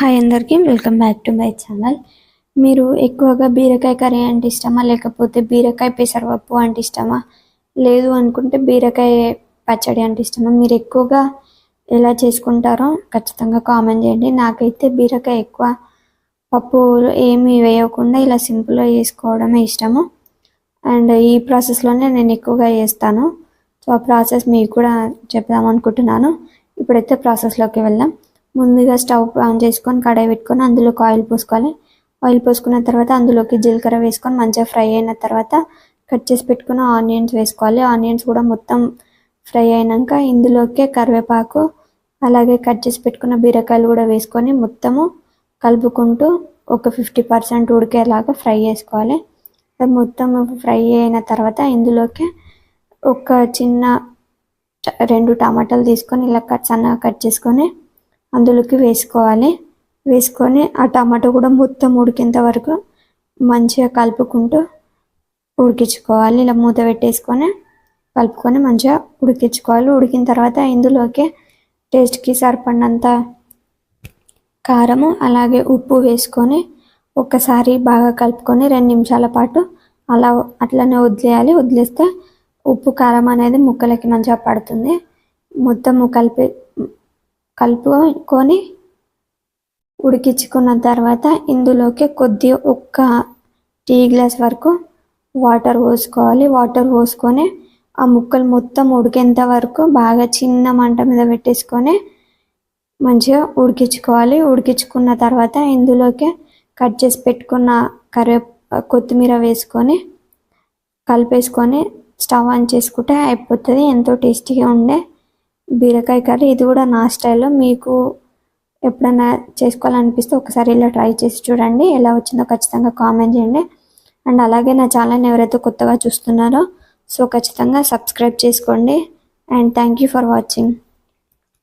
Hi అందరికీ welcome back to my channel. మీరు ఎక్కువగా బీరకాయ కర్రీ అంటే ఇష్టమా, లేకపోతే బీరకాయ పెసరపప్పు అంటే ఇష్టమా, లేదు అనుకుంటే బీరకాయ పచ్చడి అంటే ఇష్టమా? మీరు ఎక్కువగా ఎలా చేసుకుంటారో ఖచ్చితంగా కామెంట్ చేయండి. నాకైతే బీరకాయ ఎక్కువ పప్పు ఏమి వేయకుండా ఇలా సింపుల్గా చేసుకోవడమే ఇష్టము. అండ్ ఈ ప్రాసెస్లోనే నేను ఎక్కువగా చేస్తాను. సో ఆ ప్రాసెస్ మీకు కూడా చెప్దాం అనుకుంటున్నాను. ఇప్పుడైతే ప్రాసెస్లోకి వెళ్దాం. ముందుగా స్టవ్ ఆన్ చేసుకొని కడాయి పెట్టుకొని అందులోకి ఆయిల్ పోసుకోవాలి. ఆయిల్ పోసుకున్న తర్వాత అందులోకి జీలకర్ర వేసుకొని మంచిగా ఫ్రై అయిన తర్వాత కట్ చేసి పెట్టుకున్న ఆనియన్స్ వేసుకోవాలి. ఆనియన్స్ కూడా మొత్తం ఫ్రై అయినాక ఇందులోకి కరివేపాకు అలాగే కట్ చేసి పెట్టుకున్న బీరకాయలు కూడా వేసుకొని మొత్తము కలుపుకుంటూ ఒక 50% ఉడికేలాగా ఫ్రై చేసుకోవాలి. మొత్తం ఫ్రై అయిన తర్వాత ఇందులోకి ఒక చిన్న 2 టమాటాలు తీసుకొని ఇలా సన్నగా కట్ చేసుకొని అందులోకి వేసుకొని ఆ టమాటో కూడా మొత్తం ఉడికేంత వరకు మంచిగా కలుపుకుంటూ ఉడికించుకోవాలి. ఇలా మూత పెట్టేసుకొని కలుపుకొని మంచిగా ఉడికించుకోవాలి. ఉడికిన తర్వాత ఇందులోకి టేస్ట్కి సరిపడినంత కారము అలాగే ఉప్పు వేసుకొని ఒక్కసారి బాగా కలుపుకొని 2 నిమిషాల పాటు అట్లనే వదిలేయాలి. వదిలేస్తే ఉప్పు కారం అనేది ముక్కలకి మంచిగా పడుతుంది. మొత్తము కలుపుకొని ఉడికించుకున్న తర్వాత ఇందులోకి ఒక్క టీ గ్లాస్ వరకు వాటర్ పోసుకోవాలి. వాటర్ పోసుకొని ఆ ముక్కలు మొత్తం ఉడికేంత వరకు బాగా చిన్న మంట మీద పెట్టేసుకొని మంచిగా ఉడికించుకోవాలి. ఉడికించుకున్న తర్వాత ఇందులోకి కట్ చేసి పెట్టుకున్న కొత్తిమీర వేసుకొని కలిపేసుకొని స్టవ్ ఆన్ చేసుకుంటే అయిపోతుంది. ఎంతో టేస్టీగా ఉండే బీరకాయ కర్రీ. ఇది కూడా నా స్టైల్లో. మీకు ఎప్పుడైనా చేసుకోవాలనిపిస్తే ఒకసారి ఇలా ట్రై చేసి చూడండి. ఎలా వచ్చిందో ఖచ్చితంగా కామెంట్ చేయండి. అండ్ అలాగే నా ఛానల్ని ఎవరైతే కొత్తగా చూస్తున్నారో సో ఖచ్చితంగా సబ్స్క్రైబ్ చేసుకోండి. And thank you for watching.